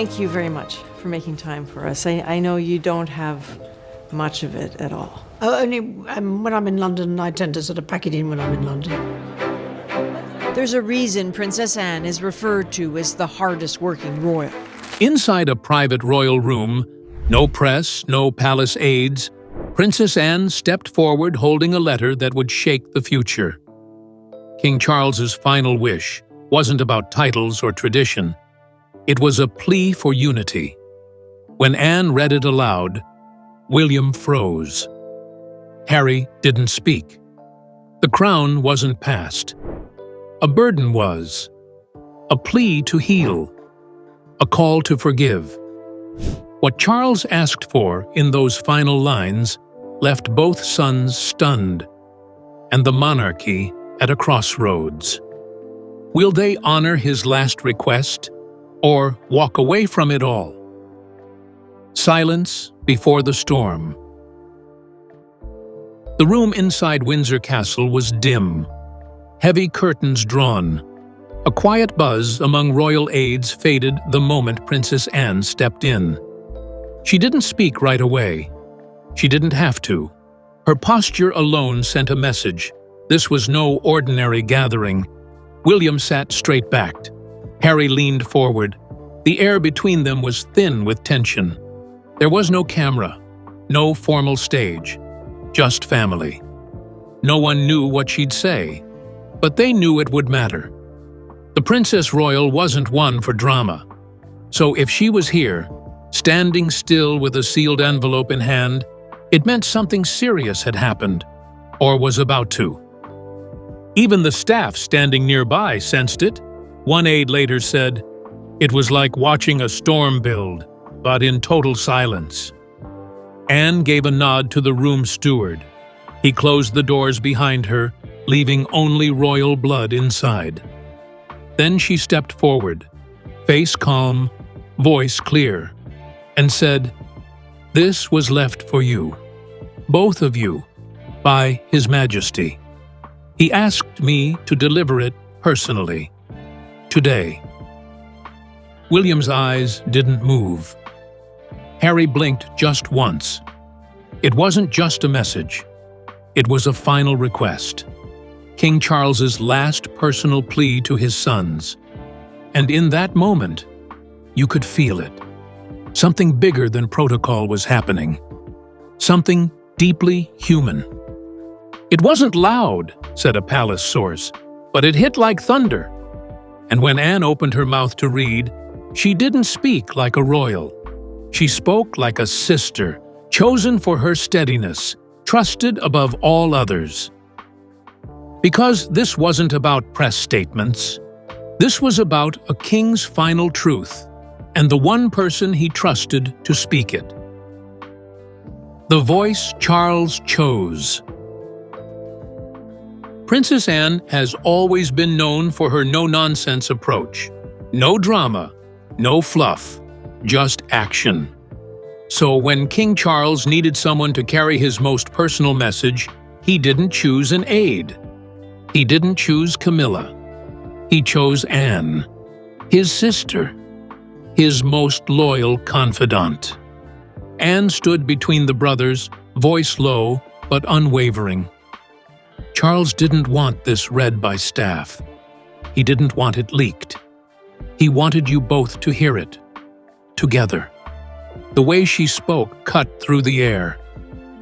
Thank you very much for making time for us. I know you don't have much of it at all. Only when I'm in London, I tend to sort of pack it in when I'm in London. There's a reason Princess Anne is referred to as the hardest working royal. Inside a private royal room, no press, no palace aides, Princess Anne stepped forward holding a letter that would shake the future. King Charles's final wish wasn't about titles or tradition. It was a plea for unity. When Anne read it aloud, William froze. Harry didn't speak. The crown wasn't passed. A burden was. A plea to heal. A call to forgive. What Charles asked for in those final lines left both sons stunned, and the monarchy at a crossroads. Will they honor his last request, or walk away from it all? Silence before the storm. The room inside Windsor Castle was dim, heavy curtains drawn. A quiet buzz among royal aides faded the moment Princess Anne stepped in. She didn't speak right away. She didn't have to. Her posture alone sent a message. This was no ordinary gathering. William sat straight-backed. Harry leaned forward. The air between them was thin with tension. There was no camera, no formal stage, just family. No one knew what she'd say, but they knew it would matter. The Princess Royal wasn't one for drama, so if she was here, standing still with a sealed envelope in hand, it meant something serious had happened, or was about to. Even the staff standing nearby sensed it. One aide later said, "It was like watching a storm build, but in total silence." Anne gave a nod to the room steward. He closed the doors behind her, leaving only royal blood inside. Then she stepped forward, face calm, voice clear, and said, "This was left for you, both of you, by His Majesty. He asked me to deliver it personally, today." William's eyes didn't move. Harry blinked just once. It wasn't just a message. It was a final request. King Charles's last personal plea to his sons. And in that moment, you could feel it. Something bigger than protocol was happening. Something deeply human. "It wasn't loud," said a palace source, "but it hit like thunder." And when Anne opened her mouth to read, she didn't speak like a royal. She spoke like a sister, chosen for her steadiness, trusted above all others. Because this wasn't about press statements. This was about a king's final truth, and the one person he trusted to speak it. The voice Charles chose. Princess Anne has always been known for her no-nonsense approach. No drama, no fluff, just action. So when King Charles needed someone to carry his most personal message, he didn't choose an aide. He didn't choose Camilla. He chose Anne, his sister, his most loyal confidant. Anne stood between the brothers, voice low but unwavering. Charles didn't want this read by staff. He didn't want it leaked. He wanted you both to hear it, together. The way she spoke cut through the air.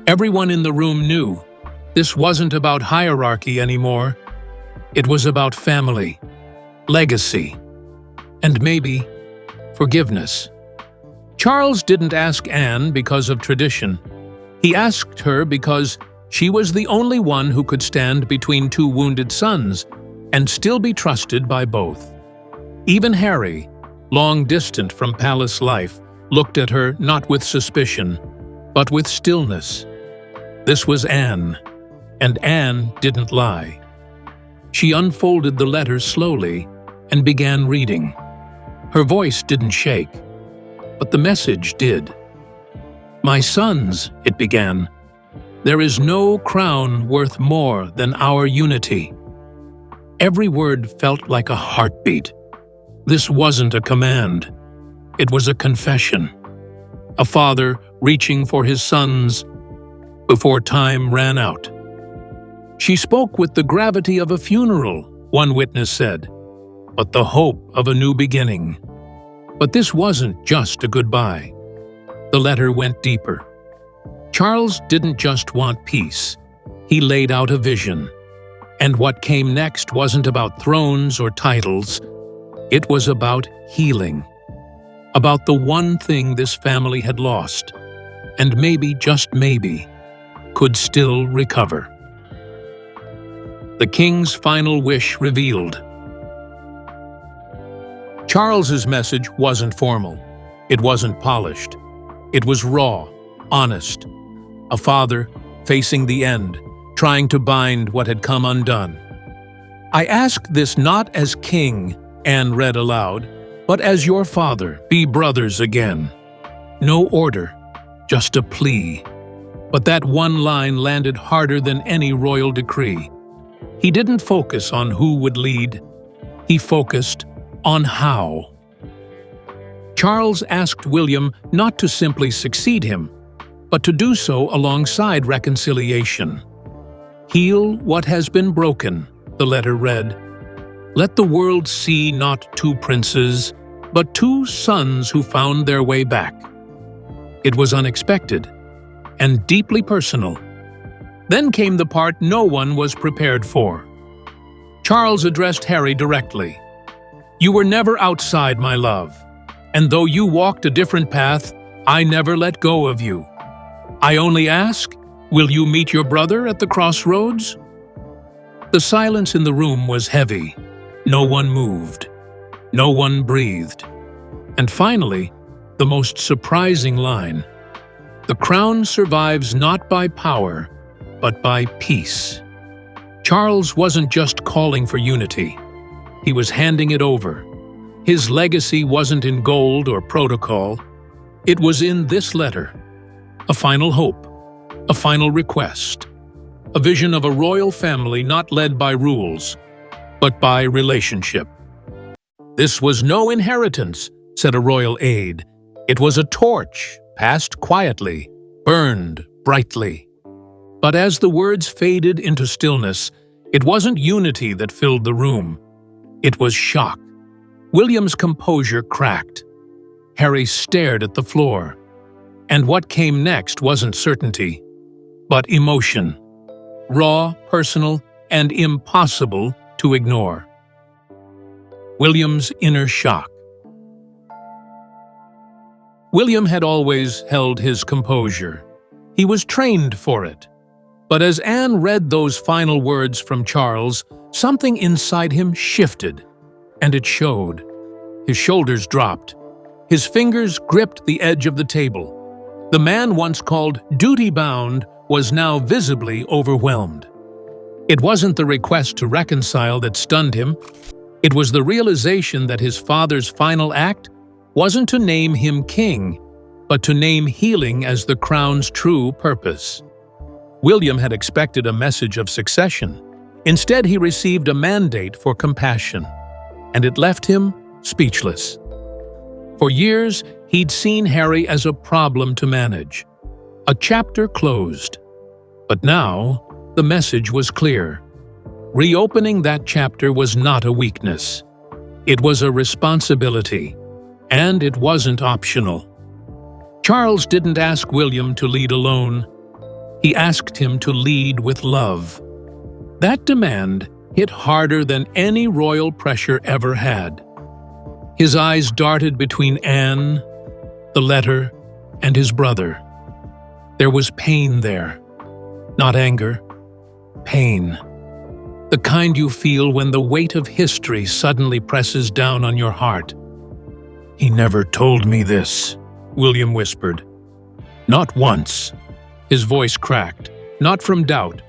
Everyone in the room knew this wasn't about hierarchy anymore. It was about family, legacy, and maybe forgiveness. Charles didn't ask Anne because of tradition. He asked her because she was the only one who could stand between two wounded sons and still be trusted by both. Even Harry, long distant from palace life, looked at her not with suspicion, but with stillness. This was Anne, and Anne didn't lie. She unfolded the letter slowly and began reading. Her voice didn't shake, but the message did. "My sons," it began, "there is no crown worth more than our unity." Every word felt like a heartbeat. This wasn't a command. It was a confession. A father reaching for his sons before time ran out. She spoke with the gravity of a funeral, one witness said, but the hope of a new beginning. But this wasn't just a goodbye. The letter went deeper. Charles didn't just want peace. He laid out a vision. And what came next wasn't about thrones or titles. It was about healing. About the one thing this family had lost, and maybe, just maybe, could still recover. The king's final wish revealed. Charles's message wasn't formal. It wasn't polished. It was raw, honest. A father facing the end, trying to bind what had come undone. "I ask this not as king," Anne read aloud, "but as your father, be brothers again." No order, just a plea. But that one line landed harder than any royal decree. He didn't focus on who would lead. He focused on how. Charles asked William not to simply succeed him, but to do so alongside reconciliation. "Heal what has been broken," the letter read. "Let the world see not two princes, but two sons who found their way back." It was unexpected and deeply personal. Then came the part no one was prepared for. Charles addressed Harry directly. "You were never outside my love, and though you walked a different path, I never let go of you. I only ask, will you meet your brother at the crossroads?" The silence in the room was heavy. No one moved. No one breathed. And finally, the most surprising line: "The crown survives not by power, but by peace." Charles wasn't just calling for unity. He was handing it over. His legacy wasn't in gold or protocol. It was in this letter. A final hope, a final request, a vision of a royal family not led by rules, but by relationship. "This was no inheritance," said a royal aide. "It was a torch, passed quietly, burned brightly." But as the words faded into stillness, it wasn't unity that filled the room. It was shock. William's composure cracked. Harry stared at the floor. And what came next wasn't certainty, but emotion. Raw, personal, and impossible to ignore. William's inner shock. William had always held his composure. He was trained for it. But as Anne read those final words from Charles, something inside him shifted, and it showed. His shoulders dropped. His fingers gripped the edge of the table. The man once called duty-bound was now visibly overwhelmed. It wasn't the request to reconcile that stunned him. It was the realization that his father's final act wasn't to name him king, but to name healing as the crown's true purpose. William had expected a message of succession. Instead, he received a mandate for compassion, and it left him speechless. For years, he'd seen Harry as a problem to manage, a chapter closed. But now, the message was clear. Reopening that chapter was not a weakness. It was a responsibility, and it wasn't optional. Charles didn't ask William to lead alone. He asked him to lead with love. That demand hit harder than any royal pressure ever had. His eyes darted between Anne, the letter, and his brother. There was pain there. Not anger, pain. The kind you feel when the weight of history suddenly presses down on your heart. "He never told me this," William whispered. "Not once." His voice cracked, not from doubt,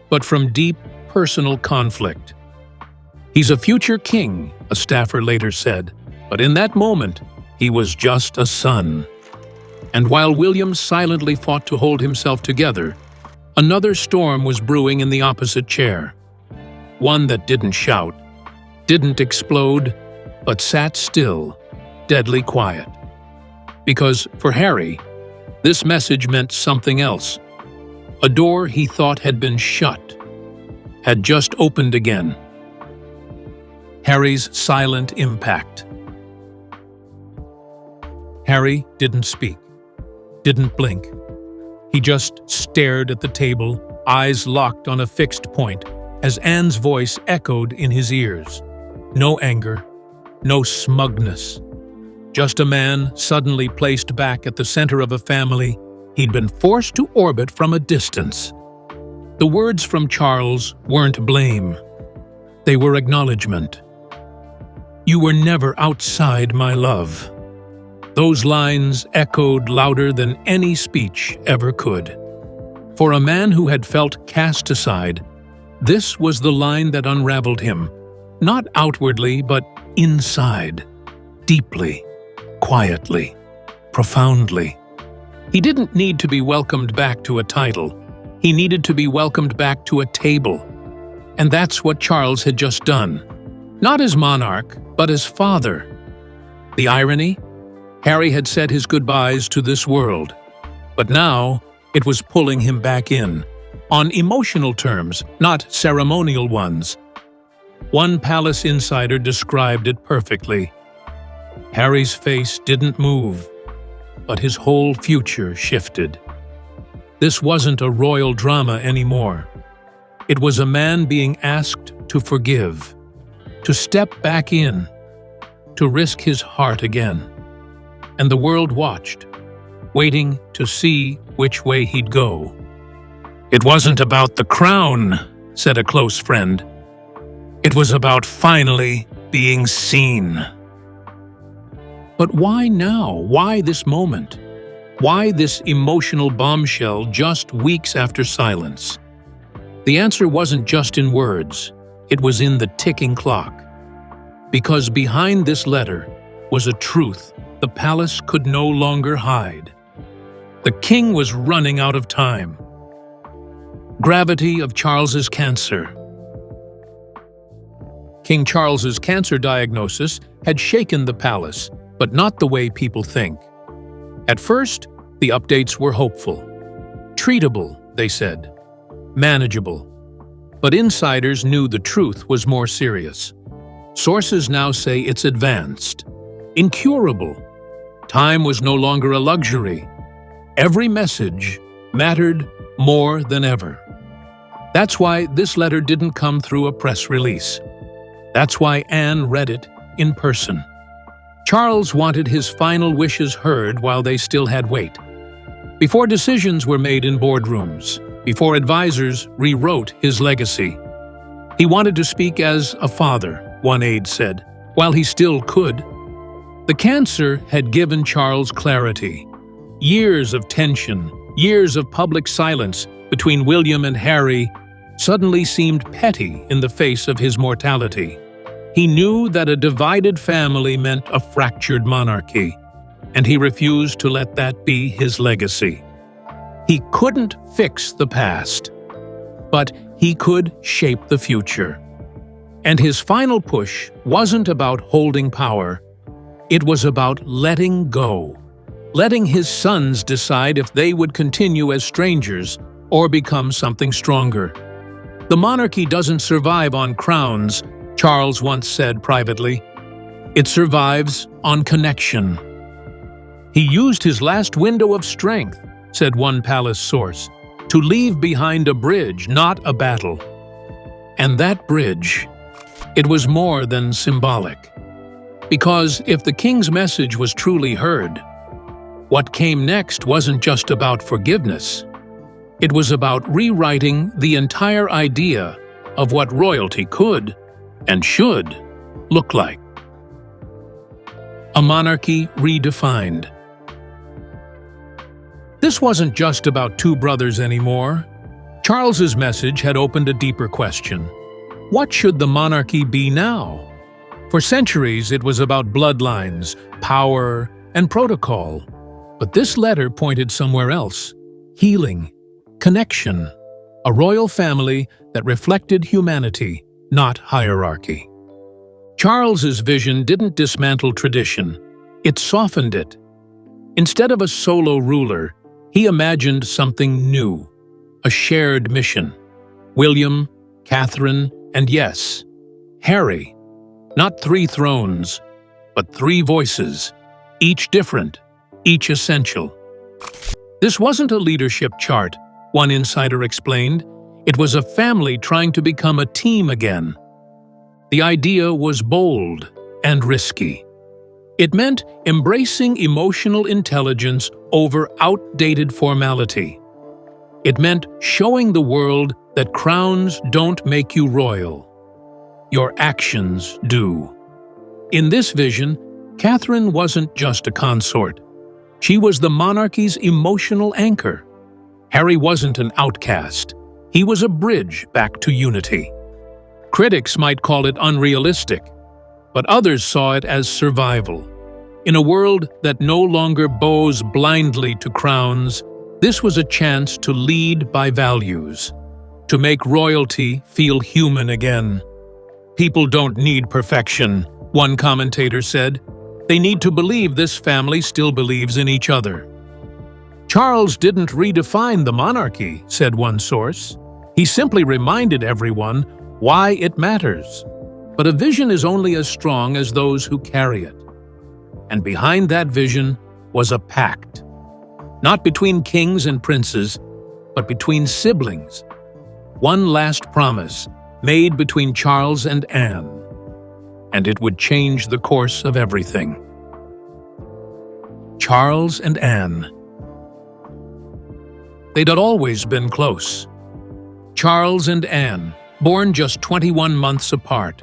but from deep personal conflict. "He's a future king," a staffer later said, but in that moment, he was just a son. And while William silently fought to hold himself together, another storm was brewing in the opposite chair. One that didn't shout, didn't explode, but sat still, deadly quiet. Because for Harry, this message meant something else. A door he thought had been shut had just opened again. Harry's silent impact. Harry didn't speak, didn't blink. He just stared at the table, eyes locked on a fixed point, as Anne's voice echoed in his ears. No anger, no smugness. Just a man suddenly placed back at the center of a family he'd been forced to orbit from a distance. The words from Charles weren't blame. They were acknowledgement. "You were never outside my love." Those lines echoed louder than any speech ever could. For a man who had felt cast aside, this was the line that unraveled him, not outwardly, but inside, deeply, quietly, profoundly. He didn't need to be welcomed back to a title. He needed to be welcomed back to a table. And that's what Charles had just done. Not as monarch, but as father. The irony? Harry had said his goodbyes to this world. But now, it was pulling him back in. On emotional terms, not ceremonial ones. One palace insider described it perfectly. Harry's face didn't move, but his whole future shifted. This wasn't a royal drama anymore. It was a man being asked to forgive, to step back in, to risk his heart again. And the world watched, waiting to see which way he'd go. "It wasn't about the crown," said a close friend. "It was about finally being seen." But why now? Why this moment? Why this emotional bombshell just weeks after silence? The answer wasn't just in words, it was in the ticking clock. Because behind this letter was a truth the palace could no longer hide. The king was running out of time. Gravity of Charles's cancer. King Charles's cancer diagnosis had shaken the palace, but not the way people think. At first, the updates were hopeful. Treatable, they said. Manageable. But insiders knew the truth was more serious. Sources now say it's advanced. Incurable. Time was no longer a luxury. Every message mattered more than ever. That's why this letter didn't come through a press release. That's why Anne read it in person. Charles wanted his final wishes heard while they still had weight. Before decisions were made in boardrooms, before advisors rewrote his legacy. He wanted to speak as a father, one aide said, while he still could. The cancer had given Charles clarity. Years of tension, years of public silence between William and Harry suddenly seemed petty in the face of his mortality. He knew that a divided family meant a fractured monarchy, and he refused to let that be his legacy. He couldn't fix the past, but he could shape the future. And his final push wasn't about holding power. It was about letting go, letting his sons decide if they would continue as strangers or become something stronger. The monarchy doesn't survive on crowns, Charles once said privately. It survives on connection. He used his last window of strength, said one palace source, to leave behind a bridge, not a battle. And that bridge, it was more than symbolic. Because if the king's message was truly heard, what came next wasn't just about forgiveness. It was about rewriting the entire idea of what royalty could and should look like. A monarchy redefined. This wasn't just about two brothers anymore. Charles's message had opened a deeper question. What should the monarchy be now? For centuries, it was about bloodlines, power, and protocol. But this letter pointed somewhere else. Healing, connection, a royal family that reflected humanity, not hierarchy. Charles's vision didn't dismantle tradition. It softened it. Instead of a solo ruler, he imagined something new, a shared mission. William, Catherine, and yes, Harry. Not 3 thrones, but 3 voices, each different, each essential. This wasn't a leadership chart, one insider explained. It was a family trying to become a team again. The idea was bold and risky. It meant embracing emotional intelligence over outdated formality. It meant showing the world that crowns don't make you royal. Your actions do. In this vision, Catherine wasn't just a consort. She was the monarchy's emotional anchor. Harry wasn't an outcast. He was a bridge back to unity. Critics might call it unrealistic, but others saw it as survival. In a world that no longer bows blindly to crowns, this was a chance to lead by values, to make royalty feel human again. People don't need perfection, one commentator said. They need to believe this family still believes in each other. Charles didn't redefine the monarchy, said one source. He simply reminded everyone why it matters. But a vision is only as strong as those who carry it. And behind that vision was a pact. Not between kings and princes, but between siblings. One last promise made between Charles and Anne. And it would change the course of everything. Charles and Anne. They'd always been close. Charles and Anne, born just 21 months apart,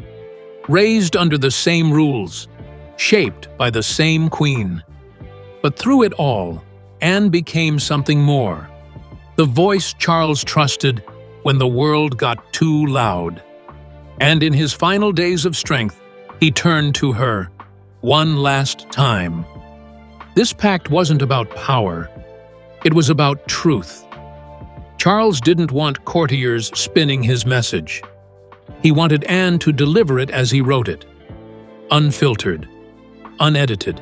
raised under the same rules, shaped by the same queen. But through it all, Anne became something more. The voice Charles trusted when the world got too loud. And in his final days of strength, he turned to her, one last time. This pact wasn't about power. It was about truth. Charles didn't want courtiers spinning his message. He wanted Anne to deliver it as he wrote it, unfiltered, unedited.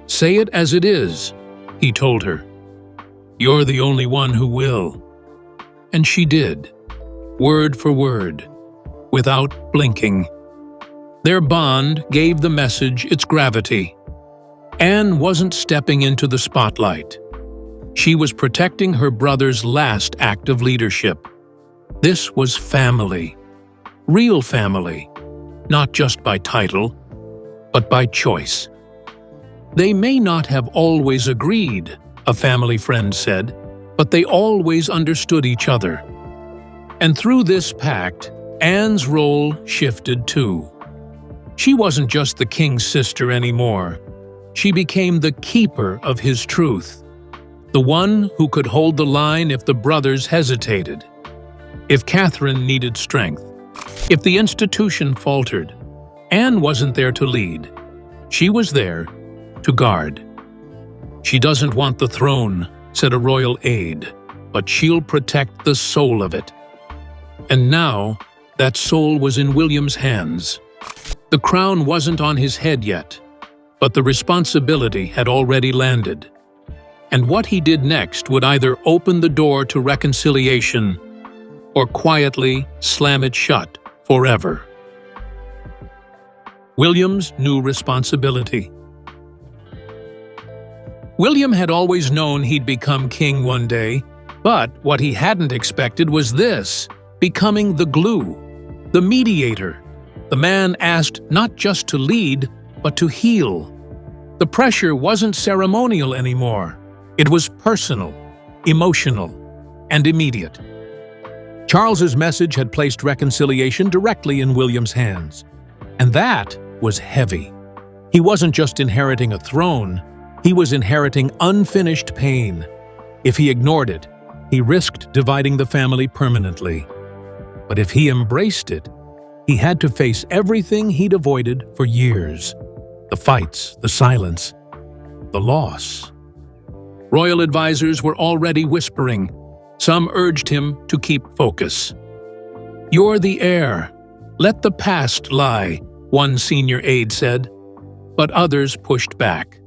"Say it as it is," he told her. "You're the only one who will." And she did, word for word, without blinking. Their bond gave the message its gravity. Anne wasn't stepping into the spotlight. She was protecting her brother's last act of leadership. This was family. Real family. Not just by title, but by choice. They may not have always agreed, a family friend said, but they always understood each other. And through this pact, Anne's role shifted too. She wasn't just the king's sister anymore. She became the keeper of his truth. The one who could hold the line if the brothers hesitated, if Catherine needed strength, if the institution faltered. Anne wasn't there to lead. She was there to guard. "She doesn't want the throne," said a royal aide, "but she'll protect the soul of it." And now, that soul was in William's hands. The crown wasn't on his head yet, but the responsibility had already landed. And what he did next would either open the door to reconciliation or quietly slam it shut forever. William's new responsibility. William had always known he'd become king one day, but what he hadn't expected was this, becoming the glue, the mediator, the man asked not just to lead, but to heal. The pressure wasn't ceremonial anymore. It was personal, emotional, and immediate. Charles's message had placed reconciliation directly in William's hands, and that was heavy. He wasn't just inheriting a throne, he was inheriting unfinished pain. If he ignored it, he risked dividing the family permanently. But if he embraced it, he had to face everything he'd avoided for years. The fights, the silence, the loss. Royal advisors were already whispering. Some urged him to keep focus. "You're the heir. Let the past lie," one senior aide said. But others pushed back.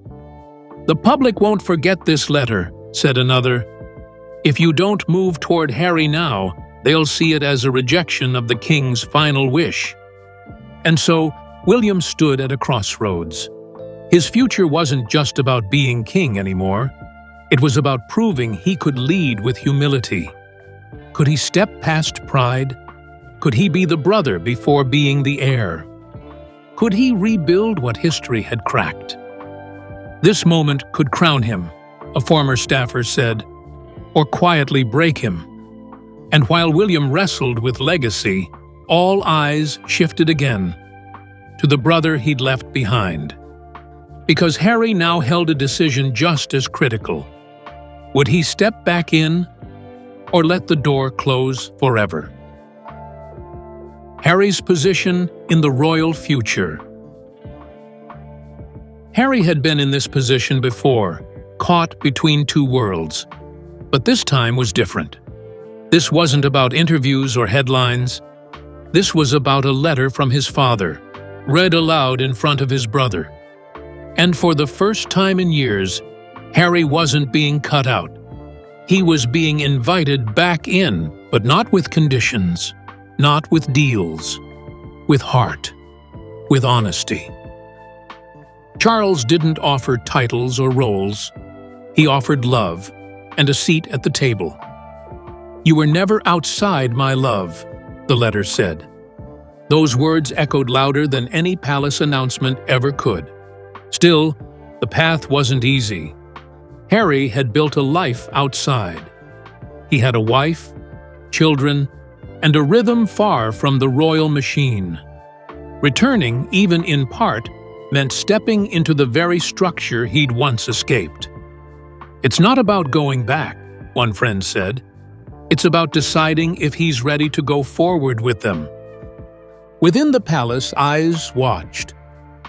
"The public won't forget this letter," said another. "If you don't move toward Harry now, they'll see it as a rejection of the king's final wish." And so, William stood at a crossroads. His future wasn't just about being king anymore. It was about proving he could lead with humility. Could he step past pride? Could he be the brother before being the heir? Could he rebuild what history had cracked? This moment could crown him, a former staffer said, or quietly break him. And while William wrestled with legacy, all eyes shifted again to the brother he'd left behind. Because Harry now held a decision just as critical. Would he step back in, or let the door close forever? Harry's position in the royal future. Harry had been in this position before, caught between two worlds. But this time was different. This wasn't about interviews or headlines. This was about a letter from his father, read aloud in front of his brother. And for the first time in years, Harry wasn't being cut out. He was being invited back in, but not with conditions, not with deals, with heart, with honesty. Charles didn't offer titles or roles. He offered love and a seat at the table. "You were never outside my love," the letter said. Those words echoed louder than any palace announcement ever could. Still, the path wasn't easy. Harry had built a life outside. He had a wife, children, and a rhythm far from the royal machine. Returning, even in part, meant stepping into the very structure he'd once escaped. "It's not about going back," one friend said. "It's about deciding if he's ready to go forward with them." Within the palace, eyes watched.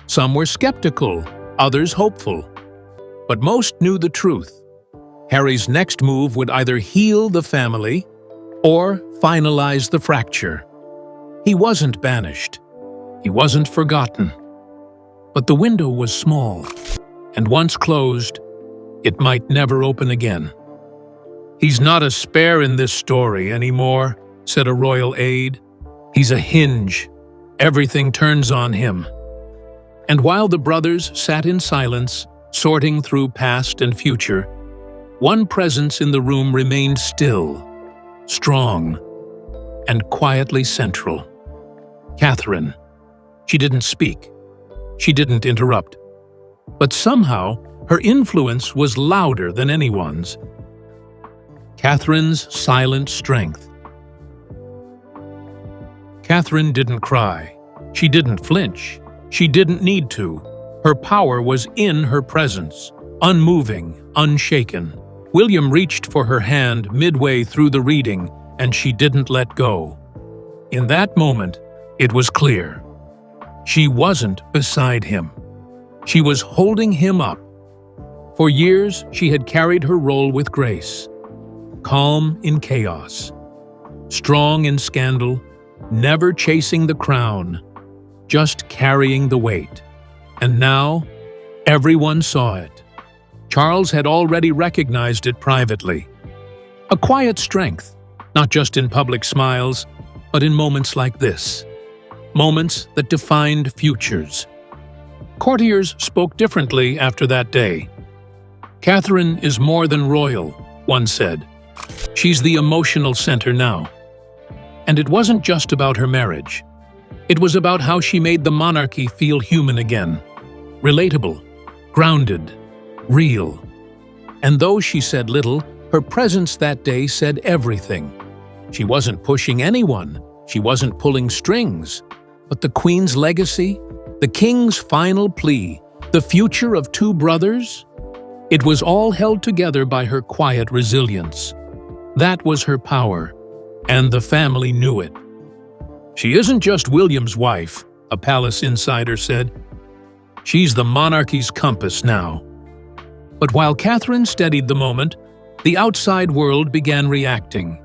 Some were skeptical, others hopeful. But most knew the truth. Harry's next move would either heal the family or finalize the fracture. He wasn't banished. He wasn't forgotten. But the window was small, and once closed, it might never open again. "He's not a spare in this story anymore," said a royal aide. "He's a hinge. Everything turns on him." And while the brothers sat in silence, sorting through past and future, one presence in the room remained still, strong, and quietly central. Catherine. She didn't speak. She didn't interrupt. But somehow, her influence was louder than anyone's. Catherine's silent strength. Catherine didn't cry. She didn't flinch. She didn't need to. Her power was in her presence, unmoving, unshaken. William reached for her hand midway through the reading, and she didn't let go. In that moment, it was clear. She wasn't beside him. She was holding him up. For years, she had carried her role with grace. Calm in chaos. Strong in scandal. Never chasing the crown. Just carrying the weight. And now, everyone saw it. Charles had already recognized it privately. A quiet strength, not just in public smiles, but in moments like this. Moments that defined futures. Courtiers spoke differently after that day. "Catherine is more than royal," one said. "She's the emotional center now." And it wasn't just about her marriage. It was about how she made the monarchy feel human again. Relatable, grounded, real. And though she said little, her presence that day said everything. She wasn't pushing anyone. She wasn't pulling strings. But the Queen's legacy, the King's final plea, the future of two brothers, it was all held together by her quiet resilience. That was her power, and the family knew it. "She isn't just William's wife," a palace insider said. "She's the monarchy's compass now." But while Catherine steadied the moment, the outside world began reacting.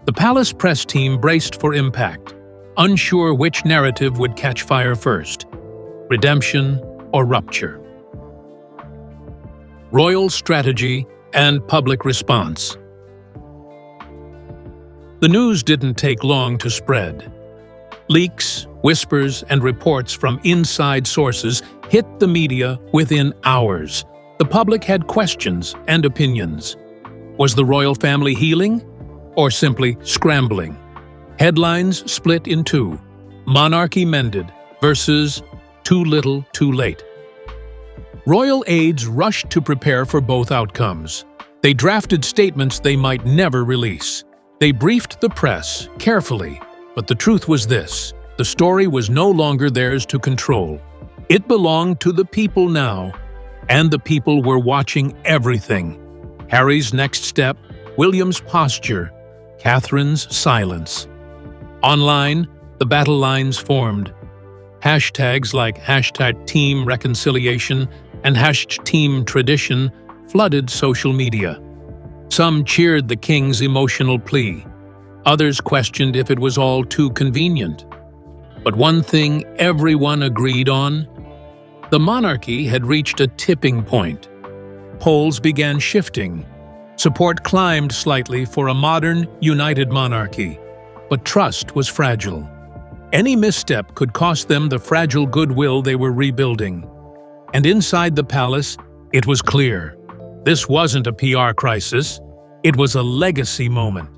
The palace press team braced for impact, unsure which narrative would catch fire first, redemption or rupture. royal strategy, and public response. The news didn't take long to spread. Leaks, whispers, and reports from inside sources hit the media within hours. The public had questions and opinions. Was the royal family healing or simply scrambling? Headlines split in two: monarchy mended versus too little, too late. Royal aides rushed to prepare for both outcomes. They drafted statements they might never release. They briefed the press carefully, but the truth was this: the story was no longer theirs to control. It belonged to the people now, and the people were watching everything. Harry's next step, William's posture, Catherine's silence. Online, the battle lines formed. Hashtags like #TeamReconciliation and #TeamTradition flooded social media. Some cheered the king's emotional plea. Others questioned if it was all too convenient. But one thing everyone agreed on: the monarchy had reached a tipping point. Polls began shifting. Support climbed slightly for a modern, united monarchy. But trust was fragile. Any misstep could cost them the fragile goodwill they were rebuilding. And inside the palace, it was clear: this wasn't a PR crisis, it was a legacy moment.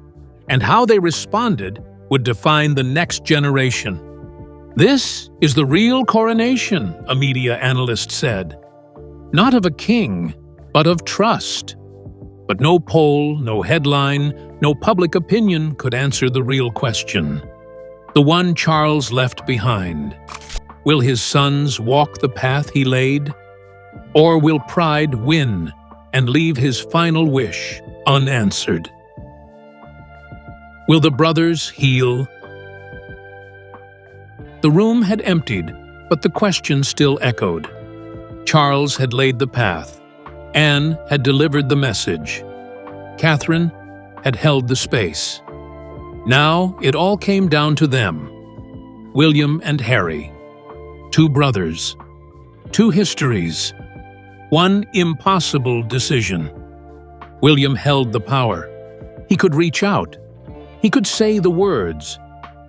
And how they responded would define the next generation. This is the real coronation, a media analyst said. Not of a king, but of trust. But no poll, no headline, no public opinion could answer the real question. The one Charles left behind. Will his sons walk the path he laid? Or will pride win and leave his final wish unanswered? Will the brothers heal? The room had emptied, but the question still echoed. Charles had laid the path. Anne had delivered the message. Catherine had held the space. Now it all came down to them. William and Harry. Two brothers. Two histories. One impossible decision. William held the power. He could reach out. He could say the words.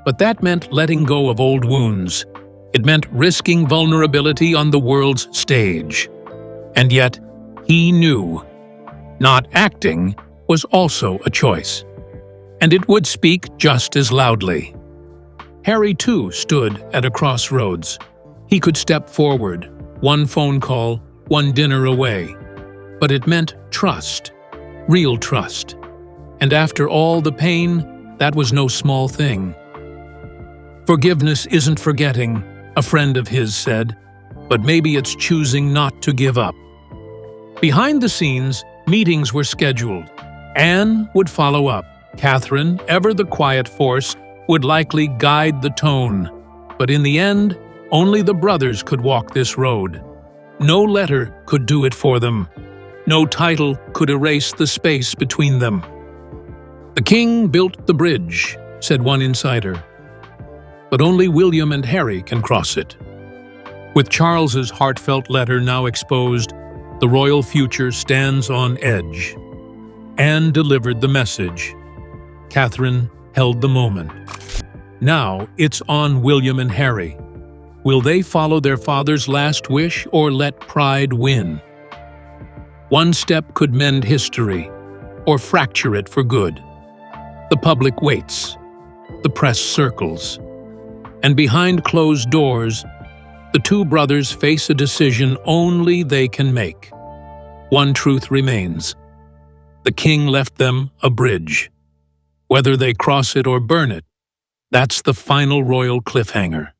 But that meant letting go of old wounds. It meant risking vulnerability on the world's stage. And yet, he knew. Not acting was also a choice. And it would speak just as loudly. Harry, too, stood at a crossroads. He could step forward, one phone call, one dinner away. But it meant trust, real trust. And after all the pain, that was no small thing. Forgiveness isn't forgetting, a friend of his said, but maybe it's choosing not to give up. Behind the scenes, meetings were scheduled. Anne would follow up. Catherine, ever the quiet force, would likely guide the tone. But in the end, only the brothers could walk this road. No letter could do it for them. No title could erase the space between them. The king built the bridge, said one insider. But only William and Harry can cross it. With Charles's heartfelt letter now exposed, the royal future stands on edge. Anne delivered the message. Catherine held the moment. Now it's on William and Harry. Will they follow their father's last wish or let pride win? One step could mend history or fracture it for good. The public waits. The press circles. And behind closed doors, the two brothers face a decision only they can make. One truth remains. The king left them a bridge. Whether they cross it or burn it, that's the final royal cliffhanger.